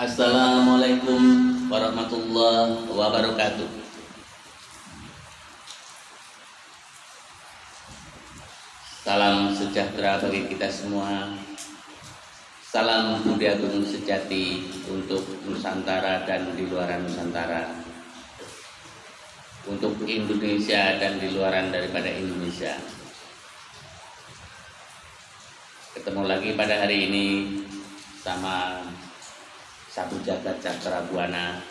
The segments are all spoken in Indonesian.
Assalamualaikum warahmatullahi wabarakatuh. Salam sejahtera bagi kita semua. Salam budaya gunung sejati untuk Nusantara dan di luar Nusantara, untuk Indonesia dan di luaran daripada Indonesia. Ketemu lagi pada hari ini sama Sabu Jagat Cakra Buana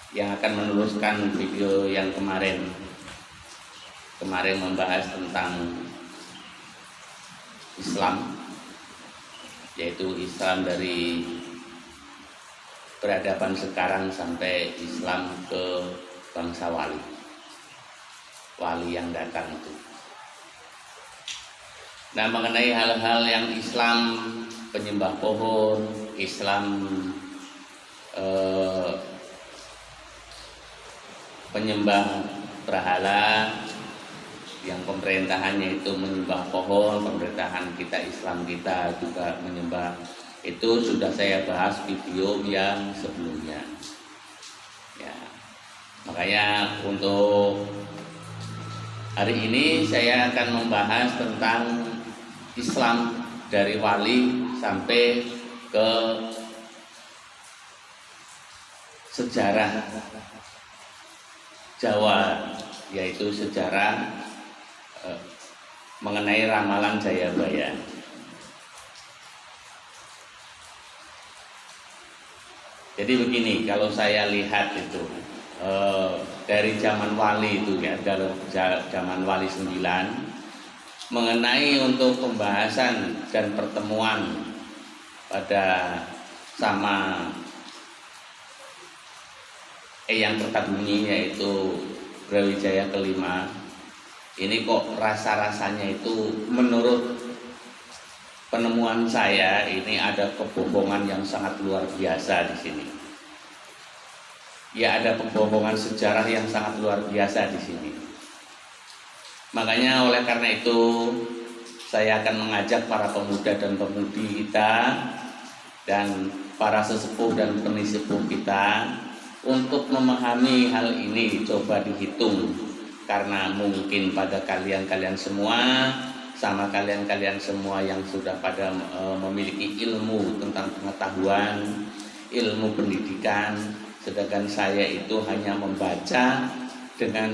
yang akan meneruskan video yang kemarin membahas tentang Islam, yaitu Islam dari peradaban sekarang sampai Islam ke bangsa wali yang datang itu. Nah, mengenai hal-hal yang Islam, penyembah pohon, Islam penyembah berhala, yang pemerintahannya itu menyembah pohon, pemerintahan kita Islam kita juga menyembah. Itu sudah saya bahas video yang sebelumnya. Ya, makanya untuk hari ini saya akan membahas tentang Islam dari wali sampai ke sejarah Jawa, yaitu sejarah mengenai ramalan Jayabaya. Jadi begini, kalau saya lihat itu dari zaman wali itu ya, dalam zaman wali 9, mengenai untuk pembahasan dan pertemuan pada sama yang Kertabunyi, yaitu Brawijaya kelima. Ini kok rasa-rasanya itu menurut penemuan saya ini ada kebohongan yang sangat luar biasa di sini. Ya, ada kebohongan sejarah yang sangat luar biasa di sini. Makanya oleh karena itu saya akan mengajak para pemuda dan pemudi kita dan para sesepuh dan penisepuh kita untuk memahami hal ini. Coba dihitung, karena mungkin pada kalian semua, sama kalian semua yang sudah pada memiliki ilmu tentang pengetahuan, ilmu pendidikan, sedangkan saya itu hanya membaca dengan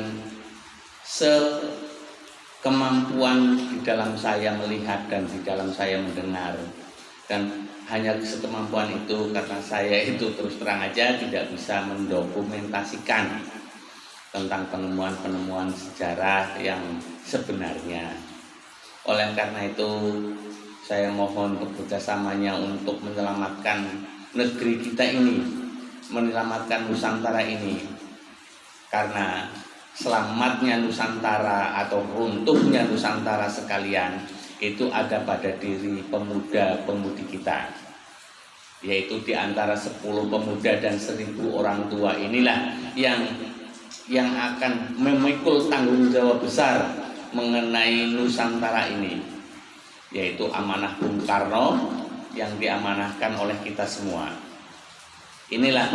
sekemampuan di dalam saya melihat dan di dalam saya mendengar. Dan hanya sekemampuan itu, karena saya itu terus terang aja tidak bisa mendokumentasikan tentang penemuan-penemuan sejarah yang sebenarnya. Oleh karena itu saya mohon kerjasamanya untuk menyelamatkan negeri kita ini, menyelamatkan Nusantara ini. Karena selamatnya Nusantara atau runtuhnya Nusantara sekalian itu ada pada diri pemuda-pemudi kita, yaitu di antara 10 pemuda dan 1000 orang tua inilah yang akan memikul tanggung jawab besar mengenai Nusantara ini, yaitu amanah Bung Karno yang diamanahkan oleh kita semua. Inilah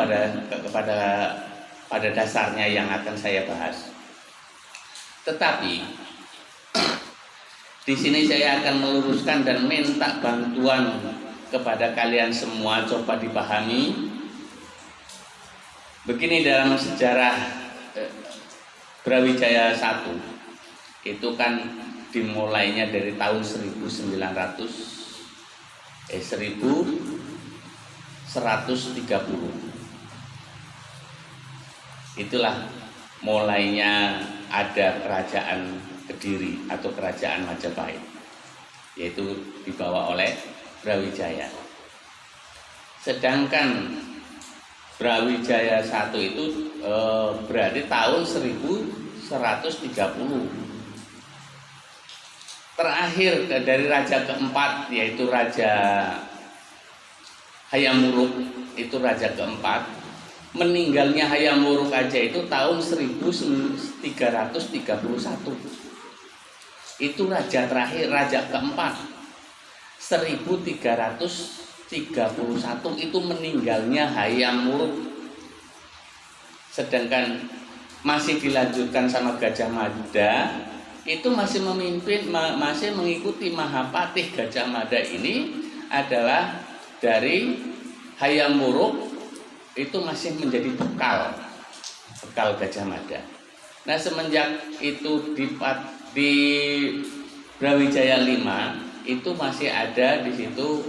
pada dasarnya yang akan saya bahas. Tetapi di sini saya akan meluruskan dan minta bantuan kepada kalian semua, coba dipahami. Begini, dalam sejarah Brawijaya 1 itu kan dimulainya dari tahun 1130. Itulah mulainya ada kerajaan Kediri atau kerajaan Majapahit, yaitu dibawa oleh Brawijaya. Sedangkan Brawijaya 1 itu berarti tahun 1130. Terakhir dari raja keempat, yaitu Raja Hayam Wuruk, itu raja keempat. Meninggalnya Hayam Wuruk aja itu tahun 1331. Itu raja terakhir, raja keempat. 1331 31 itu meninggalnya Hayam Wuruk, sedangkan masih dilanjutkan sama Gajah Mada itu masih memimpin, masih mengikuti Mahapatih Gajah Mada ini adalah dari Hayam Wuruk, itu masih menjadi bekal Gajah Mada. Nah, semenjak itu di Brawijaya 5 itu masih ada di situ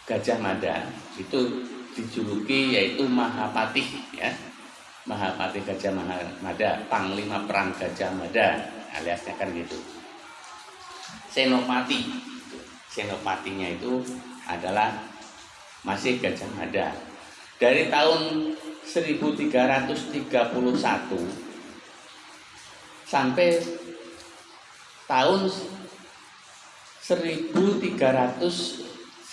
Gajah Mada, itu dijuluki yaitu Mahapatih ya. Mahapatih Gajah Mada, Panglima Perang Gajah Mada aliasnya kan gitu. Senopatinya itu adalah masih Gajah Mada. Dari tahun 1331 sampai tahun 1338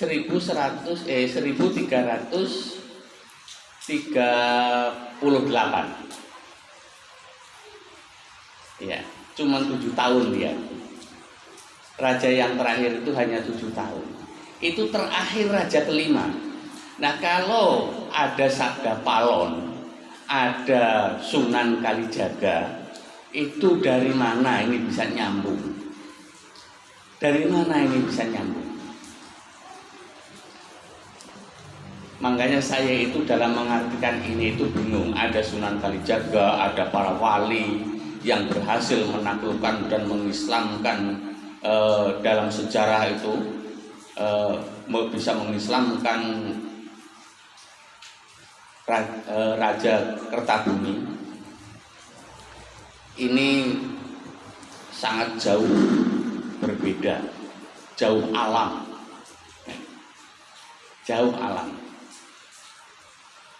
ya, cuma 7 tahun dia. Raja yang terakhir itu hanya 7 tahun. Itu terakhir raja kelima. Nah, kalau ada Sabda Palon, ada Sunan Kalijaga, itu dari mana ini bisa nyambung? Dari mana ini bisa nyambung? Makanya saya itu dalam mengartikan ini itu bingung. Ada Sunan Kalijaga, ada para wali yang berhasil menaklukkan dan mengislamkan dalam sejarah itu, bisa mengislamkan Raja Kertabumi. Ini sangat jauh berbeda, jauh alam.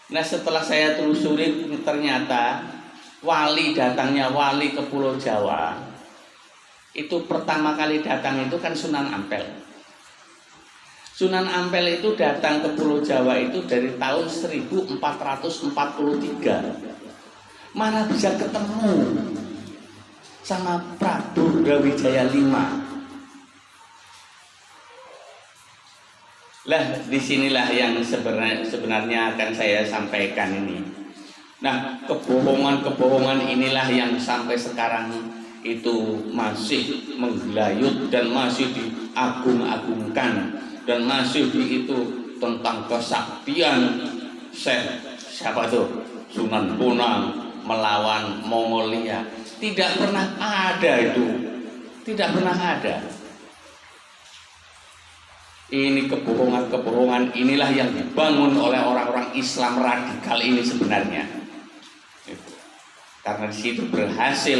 Nah, setelah saya telusuri ternyata datangnya wali ke Pulau Jawa itu pertama kali datang itu kan Sunan Ampel. Sunan Ampel itu datang ke Pulau Jawa itu dari tahun 1443. Mana bisa ketemu sama Prabu Brawijaya 5. Lah, disinilah yang sebenarnya akan saya sampaikan ini. Nah, kebohongan inilah yang sampai sekarang itu masih menggelayut dan masih diagung-agungkan, dan masih itu tentang kesaktian siapa tuh Sunan Bonang melawan Mongolia. Tidak pernah ada itu, tidak pernah ada. Ini kebohongan inilah yang dibangun oleh orang-orang Islam radikal ini sebenarnya. Karena di situ berhasil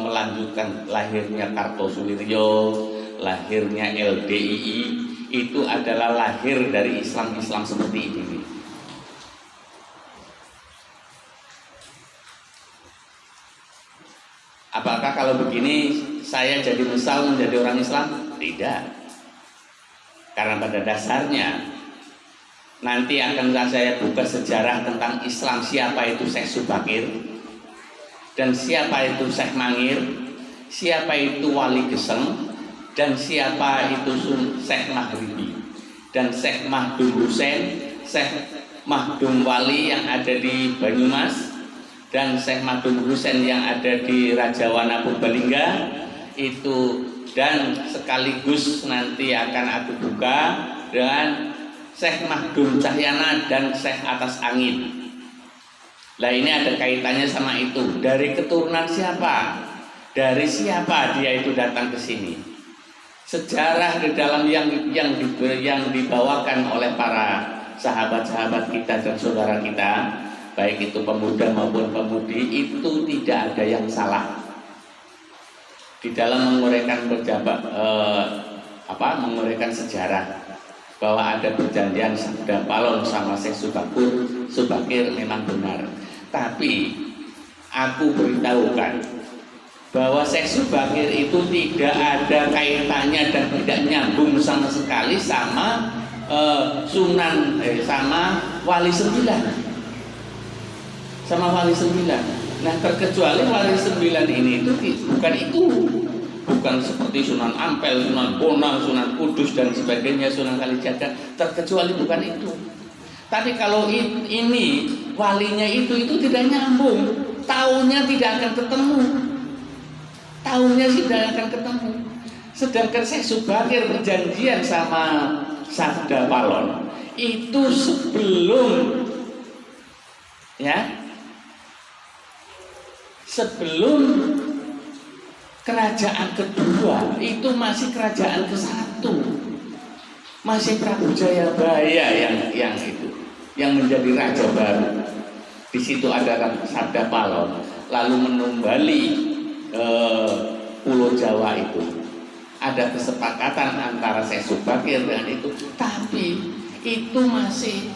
melanjutkan lahirnya Kartosuwiryo, lahirnya LDII, itu adalah lahir dari Islam seperti ini. Apakah kalau begini saya jadi menyesal menjadi orang Islam? Tidak. Karena pada dasarnya nanti akan saya buka sejarah tentang Islam, siapa itu Syekh Subakir dan siapa itu Syekh Mangir, siapa itu Wali Geseng, dan siapa itu Syekh Maghribi, dan Syekh Mahdum Husain, Syekh Mahdum Wali yang ada di Banyumas, dan Syekh Mahdum Husain yang ada di Rajawana Purbalingga itu. Dan sekaligus nanti akan aku buka dengan Syekh Mahdum Cahyana dan Syekh Atas Angin. Nah, ini ada kaitannya sama itu. Dari keturunan siapa? Dari siapa dia itu datang ke sini? Sejarah di dalam yang dibawakan oleh para sahabat-sahabat kita dan saudara kita, baik itu pemuda maupun pemudi, itu tidak ada yang salah di dalam menguraikan menguraikan sejarah bahwa ada perjanjian Sabda Palon sama Syekh Subakir memang benar. Tapi aku beritahukan bahwa Syekh Subakir itu tidak ada kaitannya dan tidak nyambung sama sekali sama sama Wali 9. Sama Wali 9. Nah, terkecuali Wali 9 ini itu bukan seperti Sunan Ampel, Sunan Bonang, Sunan Kudus dan sebagainya, Sunan Kalijaga, terkecuali bukan itu. Tapi kalau ini walinya itu tidak nyambung, tahunnya tidak akan ketemu, tahunnya tidak akan ketemu. Sedangkan Syekh Subakir perjanjian sama Sabda Palon itu sebelum kerajaan kedua, itu masih kerajaan ke-1, masih Prabu Jayabaya yang menjadi raja baru. Di situ ada Sabda Palon, lalu menumbali Pulau Jawa itu. Ada kesepakatan antara Syekh Subakir dengan itu, tapi itu masih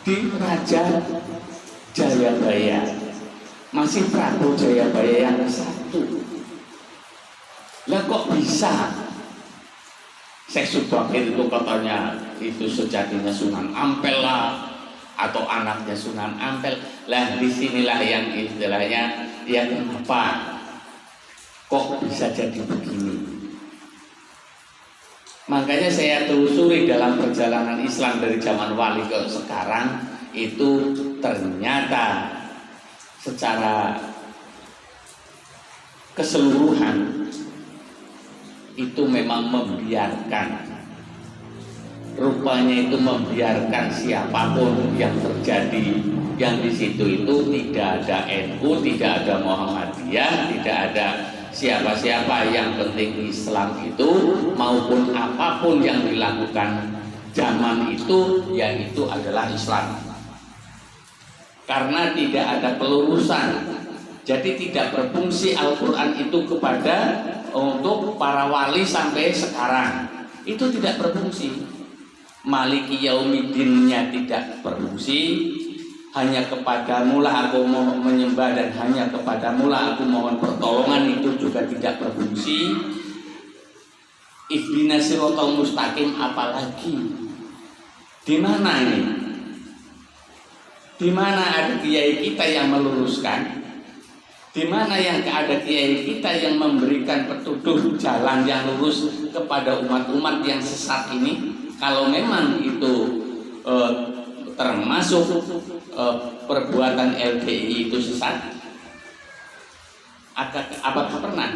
di Raja Jayabaya, masih Prabu Jayabaya yang ke-1. Lah kok bisa Syekh Subakir itu katanya itu sejatinya Sunan Ampel lah, atau anaknya Sunan Ampel. Lah disinilah yang istilahnya yang kenapa kok bisa jadi begini. Makanya saya telusuri dalam perjalanan Islam dari zaman wali ke sekarang, itu ternyata secara keseluruhan itu memang membiarkan, rupanya itu membiarkan siapapun yang terjadi, yang di situ itu tidak ada NU, tidak ada Muhammadiyah, tidak ada siapa-siapa, yang penting Islam itu, maupun apapun yang dilakukan zaman itu, yaitu adalah Islam. Karena tidak ada pelurusan, jadi tidak berfungsi Al-Quran itu kepada untuk para wali sampai sekarang, itu tidak berfungsi. Maliki Yaumiddinnya tidak berfungsi. Hanya kepadamu lah aku mau menyembah dan hanya kepadamu lah aku mohon pertolongan, itu juga tidak berfungsi. Ihdinas siratal mustaqim apalagi. Di mana ini? Di mana ada kiai kita yang meluruskan? Di mana yang ada kiai kita yang memberikan petunjuk jalan yang lurus kepada umat-umat yang sesat ini? Kalau memang itu termasuk perbuatan LDI itu sesat, apakah pernah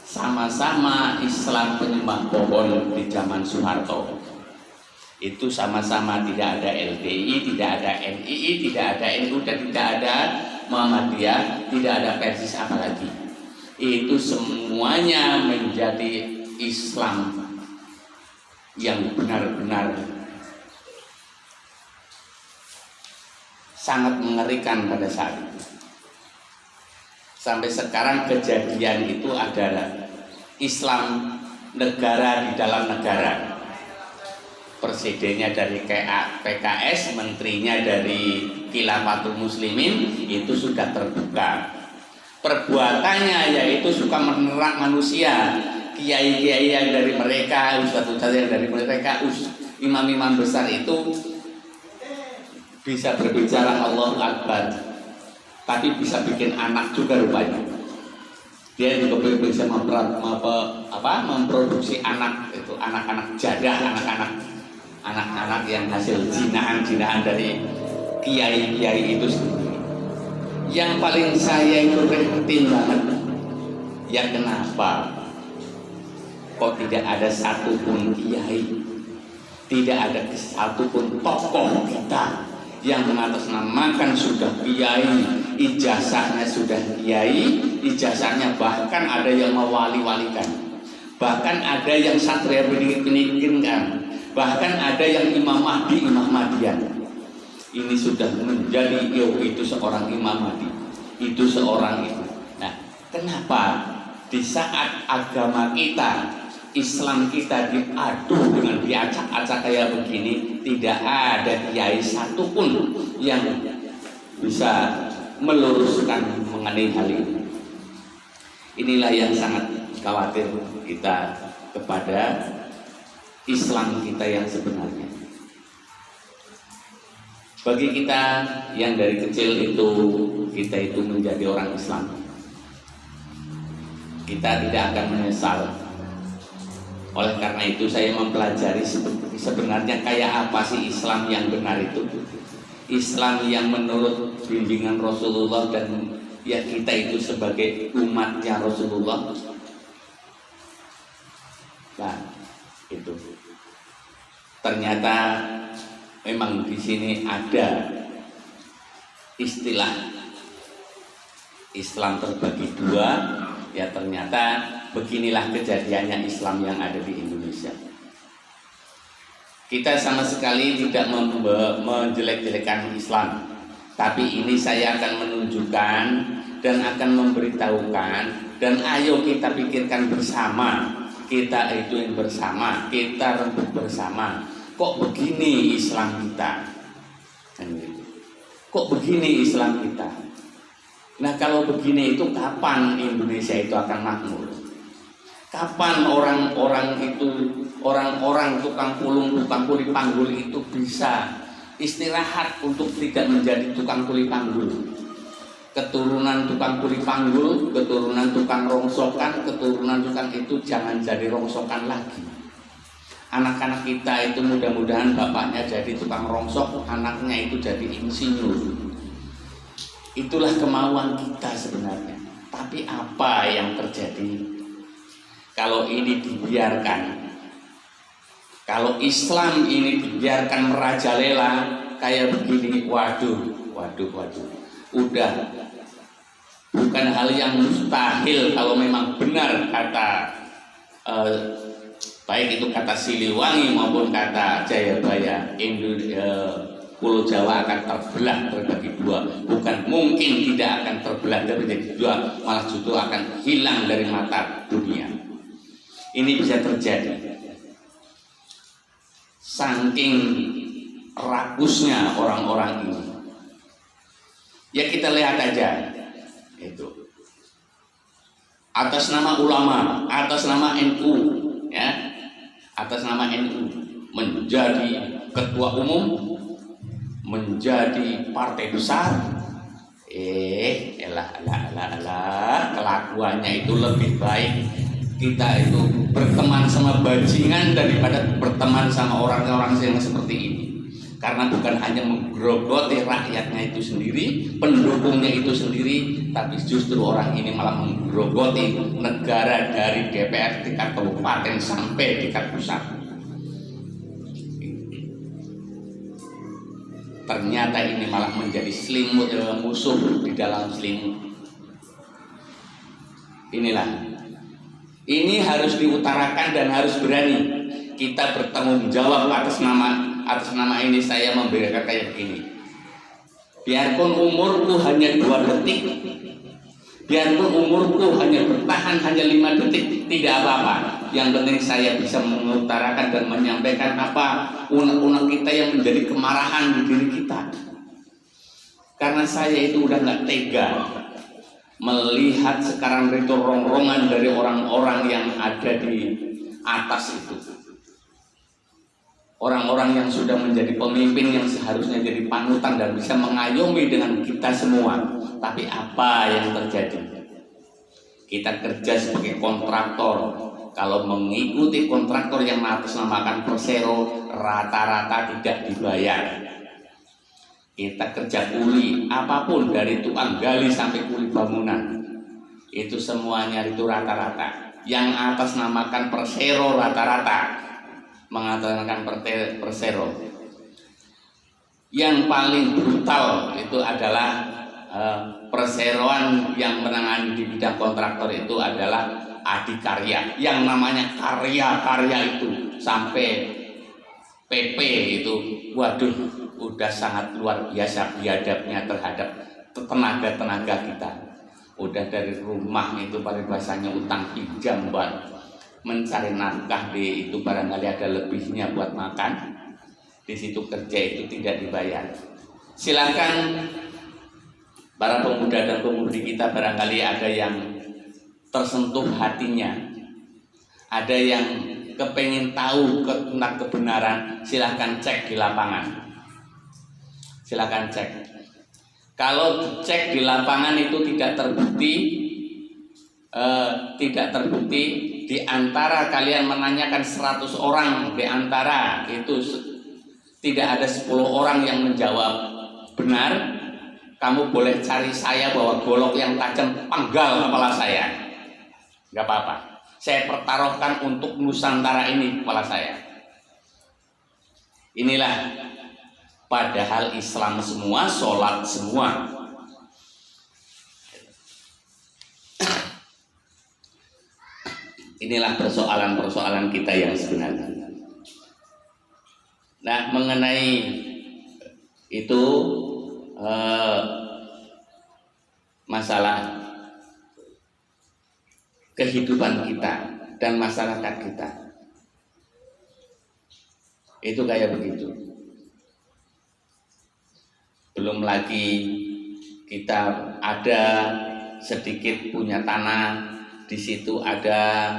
sama-sama Islam penyembah pohon di zaman Soeharto itu sama-sama tidak ada LDI, tidak ada NII, tidak ada NU, dan tidak ada Muhammadiyah, tidak ada Persis apalagi. Itu semuanya menjadi Islam yang benar-benar sangat mengerikan pada saat itu. Sampai sekarang kejadian itu adalah Islam negara di dalam negara. Presidennya dari PKS, menterinya dari Khilafatul Muslimin, itu sudah terbuka. Perbuatannya yaitu suka menerak manusia. Kiai-kiai yang dari mereka, ustadz-ustadz yang dari mereka, imam-imam besar itu bisa berbicara Allahu Akbar, tapi bisa bikin anak juga rupanya. Dia juga bisa memproduksi anak, itu anak-anak jadah, anak-anak yang hasil jinahan dari kiai-kiai itu sendiri. Yang paling saya itu prihatin banget, ya kenapa kok tidak ada satupun kiai, tidak ada satupun tokoh kita yang mengatasnamakan sudah kiai, ijazahnya sudah kiai, ijazahnya bahkan ada yang mewali-walikan, bahkan ada yang satria pendidikan, bahkan ada yang Imam Mahdi, Imam Mahdian. Ini sudah menjadi itu seorang Imam Mahdi, itu seorang itu. Nah, kenapa di saat agama kita, Islam kita diadu dengan diacak-acak kayak begini, tidak ada kiai satupun yang bisa meluruskan mengenai hal ini. Inilah yang sangat khawatir kita kepada Islam kita yang sebenarnya. Bagi kita yang dari kecil itu kita itu menjadi orang Islam. Kita tidak akan menyesal. Oleh karena itu saya mempelajari sebenarnya kayak apa sih Islam yang benar itu. Islam yang menurut bimbingan Rasulullah dan ya kita itu sebagai umatnya Rasulullah. Nah, itu. Ternyata memang di sini ada istilah Islam terbagi dua. Ya ternyata beginilah kejadiannya Islam yang ada di Indonesia. Kita sama sekali tidak menjelek-jelekan Islam, tapi ini saya akan menunjukkan dan akan memberitahukan, dan ayo kita pikirkan bersama. Kita itu yang bersama, kita rembuk bersama. Kok begini Islam kita? Kok begini Islam kita? Nah kalau begini itu kapan Indonesia itu akan makmur? Kapan orang-orang tukang kuli panggul itu bisa istirahat untuk tidak menjadi tukang kuli panggul? Keturunan tukang kuli panggul, keturunan tukang rongsokan, keturunan tukang itu jangan jadi rongsokan lagi. Anak-anak kita itu mudah-mudahan bapaknya jadi tukang rongsok, anaknya itu jadi insinyur. Itulah kemauan kita sebenarnya. Tapi apa yang terjadi kalau ini dibiarkan? Kalau Islam ini dibiarkan merajalela kayak begini, waduh. Udah bukan hal yang mustahil kalau memang benar kata baik itu kata Siliwangi maupun kata Jayabaya, Pulau Jawa akan terbelah terbagi dua. Bukan mungkin tidak akan terbelah menjadi dua, malah justru akan hilang dari mata dunia. Ini bisa terjadi saking ragusnya orang-orang ini. Ya kita lihat aja itu atas nama ulama, atas nama NU, ya, atas nama NU menjadi ketua umum, menjadi partai besar, kelakuannya itu lebih baik kita itu berteman sama bajingan daripada berteman sama orang-orang yang seperti ini. Karena bukan hanya menggerogoti rakyatnya itu sendiri, pendukungnya itu sendiri, tapi justru orang ini malah menggerogoti negara dari DPR tingkat kabupaten sampai tingkat pusat. Ternyata ini malah menjadi selimut musuh di dalam selimut. Inilah. Ini harus diutarakan dan harus berani. Kita bertanggung jawab atas nama ini. Saya memberikan kayak begini. Biarpun umurku hanya 2 detik, biarpun umurku hanya bertahan hanya 5 detik, tidak apa-apa. Yang penting saya bisa mengutarakan dan menyampaikan apa unek-unek kita yang menjadi kemarahan di diri kita. Karena saya itu udah nggak tega melihat sekarang itu rongrongan dari orang-orang yang ada di atas itu. Orang-orang yang sudah menjadi pemimpin yang seharusnya jadi panutan dan bisa mengayomi dengan kita semua. Tapi apa yang terjadi? Kita kerja sebagai kontraktor. Kalau mengikuti kontraktor yang mengatasnamakan Persero, rata-rata tidak dibayar. Kita kerja kuli, apapun dari tukang gali sampai kuli bangunan, itu semuanya itu rata-rata. Yang atasnamakan Persero rata-rata mengatasnamakan Persero. Yang paling brutal itu adalah perseroan yang menangani di bidang kontraktor itu adalah Adikarya. Yang namanya karya-karya itu sampai PP itu, waduh, udah sangat luar biasa biadabnya terhadap tenaga-tenaga kita. Udah dari rumah itu pada bahasanya utang pinjam buat mencari nafkah, di itu barangkali ada lebihnya buat makan. Di situ kerja itu tidak dibayar. Silakan para pemuda dan pemudi kita, barangkali ada yang tersentuh hatinya, ada yang kepengen tahu tentang kebenaran, silahkan cek di lapangan. Silahkan cek. Kalau dicek di lapangan itu tidak terbukti di antara kalian menanyakan 100 orang, di antara itu tidak ada 10 orang yang menjawab benar, kamu boleh cari saya bawa golok yang tajam, penggal kepala saya, nggak apa-apa. Saya pertaruhkan untuk Nusantara ini kepala saya. Inilah padahal Islam semua, sholat semua. Inilah persoalan-persoalan kita yang sebenarnya. Nah, mengenai itu masalah kehidupan kita dan masyarakat kita itu kayak begitu. Belum lagi kita ada sedikit punya tanah, di situ ada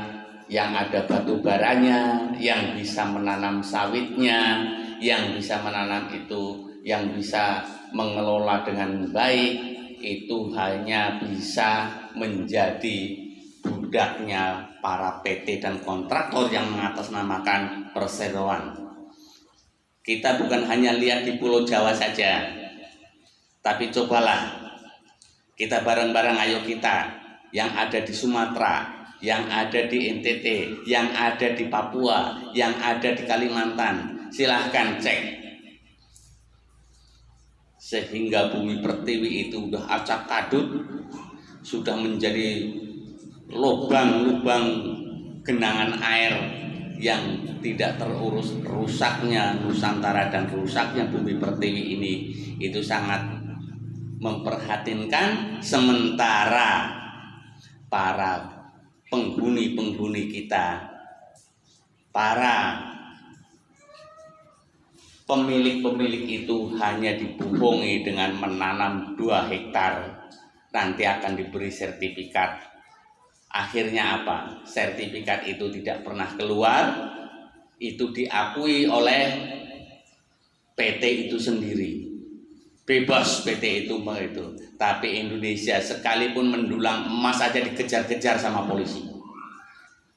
yang ada batu baranya, yang bisa menanam sawitnya, yang bisa menanam itu, yang bisa mengelola dengan baik, itu hanya bisa menjadi budaknya para PT dan kontraktor yang mengatasnamakan perseroan. Kita bukan hanya lihat di Pulau Jawa saja, tapi cobalah kita bareng-bareng, ayo kita yang ada di Sumatera, yang ada di NTT, yang ada di Papua, yang ada di Kalimantan, silahkan cek. Sehingga bumi pertiwi itu sudah acak kadut, sudah menjadi lubang-lubang genangan air yang tidak terurus. Rusaknya Nusantara dan rusaknya bumi pertiwi ini itu sangat memprihatinkan, sementara para penghuni kita, para pemilik itu hanya dibohongi dengan menanam 2 hektar, nanti akan diberi sertifikat. Akhirnya apa? Sertifikat itu tidak pernah keluar, itu diakui oleh PT itu sendiri. Bebas PT itu. Tapi Indonesia sekalipun mendulang emas saja dikejar-kejar sama polisi.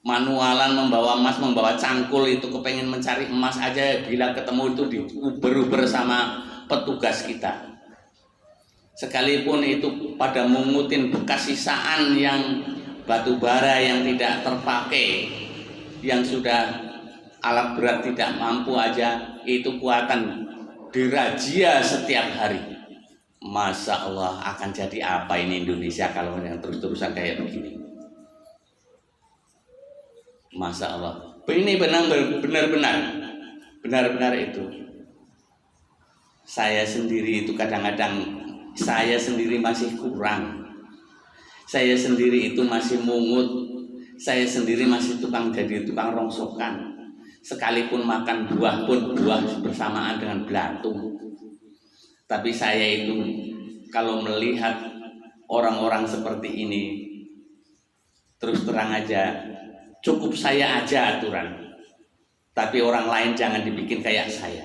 Manualan membawa emas, membawa cangkul itu kepengen mencari emas aja, bila ketemu itu diuber-uber sama petugas kita. Sekalipun itu pada mengutin bekas sisaan yang batu bara yang tidak terpakai, yang sudah alat berat tidak mampu aja, itu kuatan dirazia setiap hari. Masya Allah, akan jadi apa ini Indonesia kalau yang terus-terusan kayak begini? Masya Allah, ini benar-benar itu. Saya sendiri itu kadang-kadang saya sendiri masih kurang. Saya sendiri itu masih mungut. Saya sendiri masih jadi tukang rongsokan. Sekalipun makan buah pun buah bersamaan dengan belatung. Tapi saya itu kalau melihat orang-orang seperti ini, terus terang aja, cukup saya aja aturan. Tapi orang lain jangan dibikin kayak saya.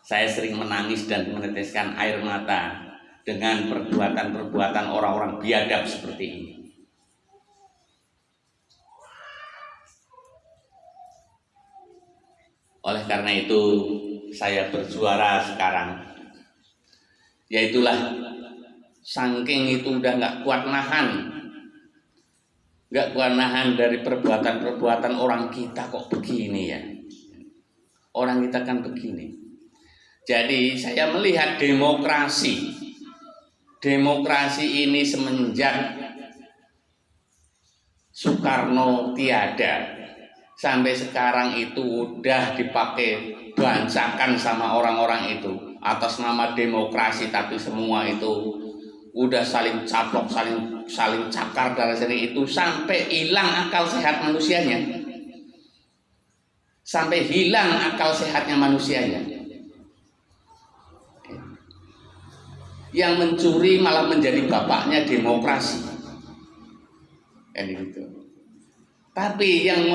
Saya sering menangis dan meneteskan air mata dengan perbuatan-perbuatan orang-orang biadab seperti ini. Oleh karena itu saya bersuara sekarang. Yaitulah, saking itu udah gak kuat nahan dari perbuatan-perbuatan orang kita kok begini ya. Orang kita kan begini. Jadi saya melihat demokrasi ini semenjak Soekarno tiada sampai sekarang itu udah dipakai bancakan sama orang-orang itu atas nama demokrasi, tapi semua itu udah saling caplok, saling cakar dari sini itu sampai hilang akal sehat manusianya. Sampai hilang akal sehatnya manusianya. Yang mencuri malah menjadi bapaknya demokrasi. Kan gitu. Tapi yang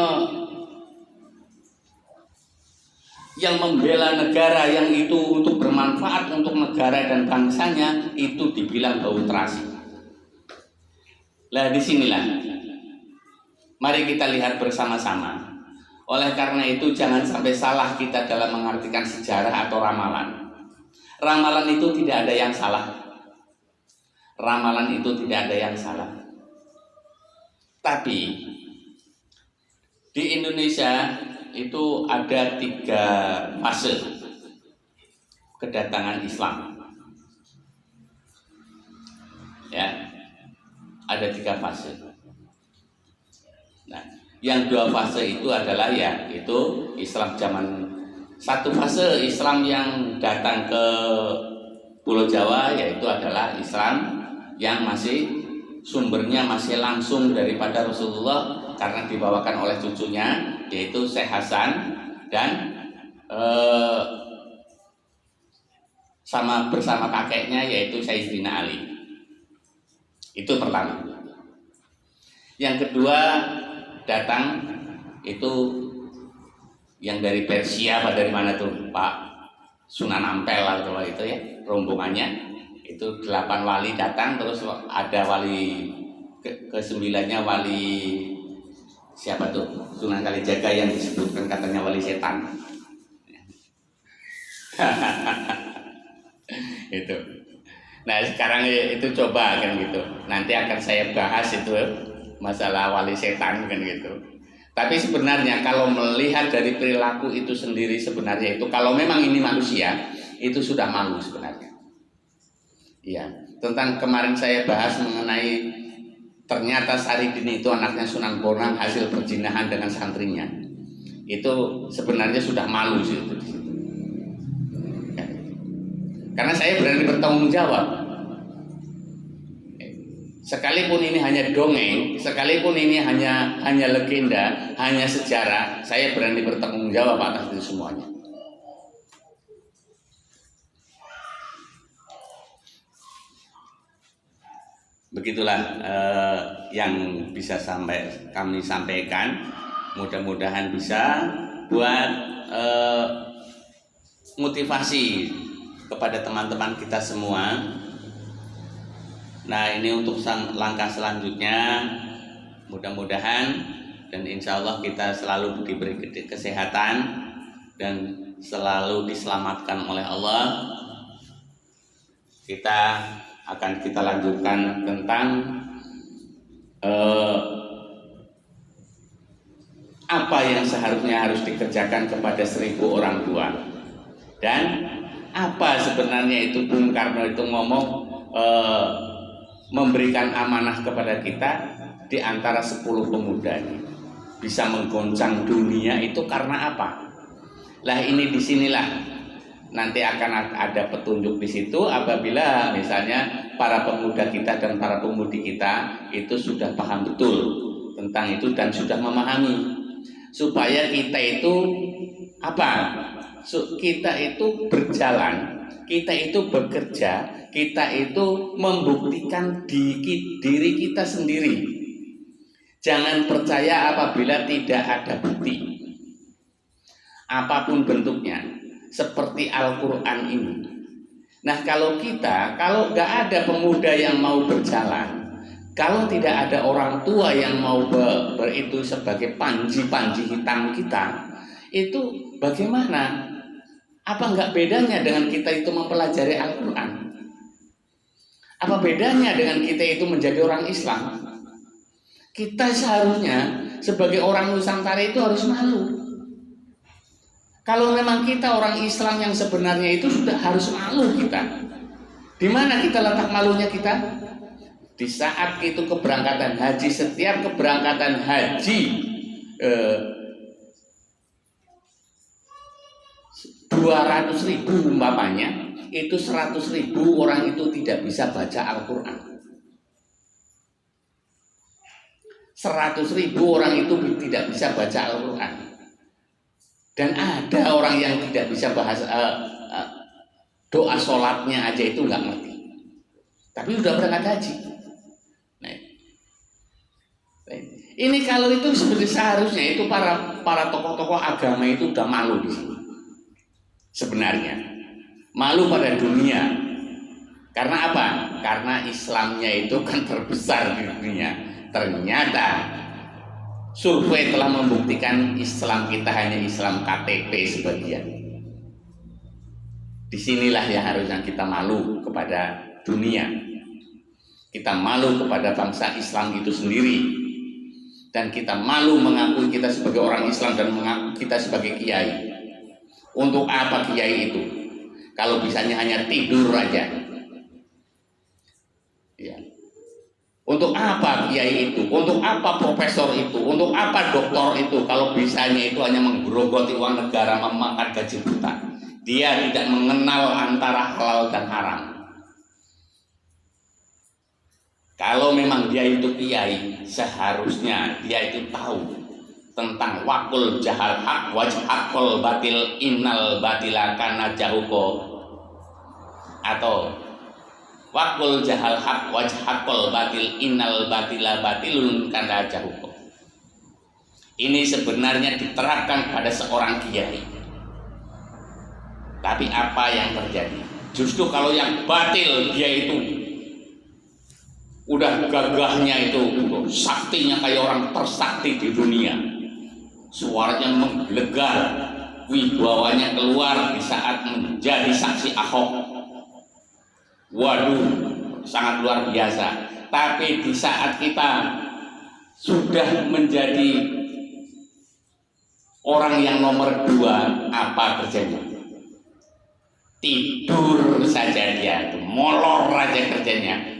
yang membela negara yang itu untuk bermanfaat untuk negara dan bangsanya, itu dibilang bau terasi. Lah disinilah mari kita lihat bersama-sama. Oleh karena itu jangan sampai salah kita dalam mengartikan sejarah atau ramalan. Ramalan itu tidak ada yang salah. Ramalan itu tidak ada yang salah. Tapi di Indonesia itu ada 3 fase kedatangan Islam. Ya, ada 3 fase. Nah, yang 2 fase itu adalah ya itu Islam zaman, satu fase Islam yang datang ke Pulau Jawa, yaitu adalah Islam yang masih sumbernya masih langsung daripada Rasulullah karena dibawakan oleh cucunya yaitu Syekh Hasan dan bersama kakeknya yaitu Sayyidina Ali. Itu pertama. Yang kedua datang itu yang dari Persia, apa dari mana tuh Pak Sunan Ampel atau itu ya, rombongannya itu 8 wali datang, terus ada wali ke-9-nya wali siapa tuh, Sunan Kalijaga yang disebutkan katanya wali setan. Itu. Nah sekarang itu coba kan gitu, nanti akan saya bahas itu masalah wali setan kan gitu. Tapi sebenarnya kalau melihat dari perilaku itu sendiri, sebenarnya itu kalau memang ini manusia itu sudah malu sebenarnya. Iya, tentang kemarin saya bahas mengenai ternyata Saridin itu anaknya Sunan Bonang hasil perzinahan dengan santrinya. Itu sebenarnya sudah malu sih itu. Karena saya berani bertanggung jawab. Sekalipun ini hanya dongeng, sekalipun ini hanya legenda, hanya sejarah, saya berani bertanggung jawab atas itu semuanya. Begitulah yang bisa kami sampaikan. Mudah-mudahan bisa buat motivasi kepada teman-teman kita semua. Nah ini untuk langkah selanjutnya, mudah-mudahan dan insya Allah kita selalu diberi kesehatan dan selalu diselamatkan oleh Allah. Kita lanjutkan tentang apa yang seharusnya harus dikerjakan kepada 1000 orang tua, dan apa sebenarnya itu Bung Karno itu ngomong memberikan amanah kepada kita di antara 10 pemuda ini bisa menggoncang dunia itu karena apa? Lah ini disinilah nanti akan ada petunjuk di situ apabila misalnya para pemuda kita dan para pemudi kita itu sudah paham betul tentang itu dan sudah memahami, supaya kita itu apa? Kita itu berjalan, kita itu bekerja, kita itu membuktikan diri kita sendiri. Jangan percaya apabila tidak ada bukti, apapun bentuknya, seperti Al-Quran ini. Nah kalau nggak ada pemuda yang mau berjalan, kalau tidak ada orang tua yang mau itu sebagai panji-panji hitam kita, itu bagaimana? Apa nggak bedanya dengan kita itu mempelajari Al-Quran? Apa bedanya dengan kita itu menjadi orang Islam? Kita seharusnya sebagai orang Nusantara itu harus malu. Kalau memang kita orang Islam yang sebenarnya itu sudah harus malu kita. Di mana kita letak malunya kita? Di saat itu keberangkatan haji, setiap keberangkatan haji 200.000 umpamanya, itu 100.000 orang itu tidak bisa baca Al-Quran. 100.000 orang itu tidak bisa baca Al-Quran. Dan ada orang yang tidak bisa bahasa doa sholatnya aja itu nggak ngerti. Tapi udah berangkat haji. Nah, ini kalau itu seperti seharusnya itu para tokoh-tokoh agama itu udah malu di sini. sebenarnya. Malu pada dunia. Karena apa? Karena Islamnya itu kan terbesar di dunia. Ternyata survei telah membuktikan Islam kita hanya Islam KTP sebagian. Disinilah yang harusnya kita malu kepada dunia. Kita malu kepada bangsa Islam itu sendiri. Dan kita malu mengakui kita sebagai orang Islam dan mengaku kita sebagai kiai. Untuk apa kiai itu? Kalau bisanya hanya tidur aja. Ya. Untuk apa kiai itu? Untuk apa profesor itu? Untuk apa doktor itu? Kalau bisanya itu hanya menggerogoti uang negara, memakan gaji buta. Dia tidak mengenal antara halal dan haram. Kalau memang dia itu kiai, seharusnya dia itu tahu tentang wakul jahal hak wajhakul batil innal batila kana jahuko, atau wakul jahal hak wajhakul batil innal batila batilun kana jahuko. Ini sebenarnya diterapkan pada seorang kiai. Tapi apa yang terjadi? Justru kalau yang batil dia itu udah gagahnya itu, saktinya kayak orang tersakti di dunia, suaranya menggelegar, wibawanya keluar di saat menjadi saksi Ahok. Waduh, sangat luar biasa. Tapi di saat kita sudah menjadi orang yang nomor 2, apa kerjanya? Tidur saja dia, molor aja kerjanya.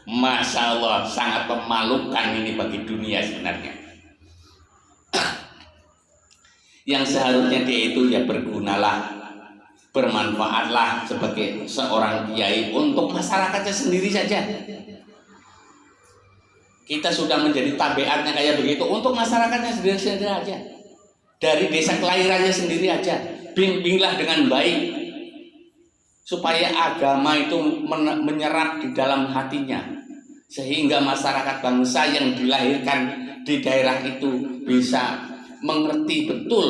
Masya Allah, sangat memalukan ini bagi dunia sebenarnya. Yang seharusnya dia itu ya bergunalah, bermanfaatlah sebagai seorang kiai untuk masyarakatnya sendiri saja. Kita sudah menjadi tabiatnya kayak begitu, untuk masyarakatnya sendiri-sendiri aja. Dari desa kelahirannya sendiri aja, bimbinglah dengan baik supaya agama itu menyerap di dalam hatinya, sehingga masyarakat bangsa yang dilahirkan di daerah itu bisa mengerti betul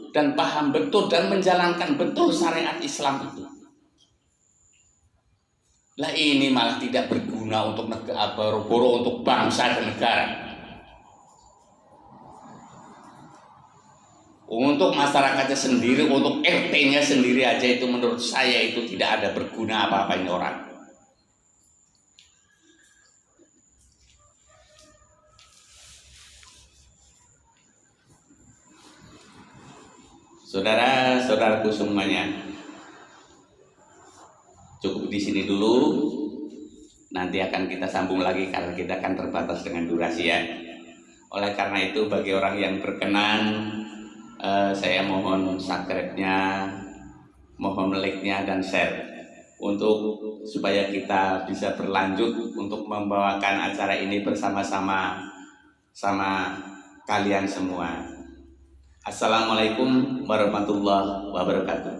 dan paham betul dan menjalankan betul syariat Islam itu. Lah ini malah tidak berguna untuk negara, boro-boro untuk bangsa dan negara. Untuk masyarakatnya sendiri, untuk RT-nya sendiri aja itu menurut saya itu tidak ada berguna apa-apa ini orang. Saudara-saudaraku semuanya, cukup di sini dulu. Nanti akan kita sambung lagi karena kita akan terbatas dengan durasi ya. Oleh karena itu bagi orang yang berkenan, saya mohon subscribe-nya, mohon like-nya dan share untuk supaya kita bisa berlanjut untuk membawakan acara ini bersama-sama sama kalian semua. Assalamualaikum warahmatullahi wabarakatuh.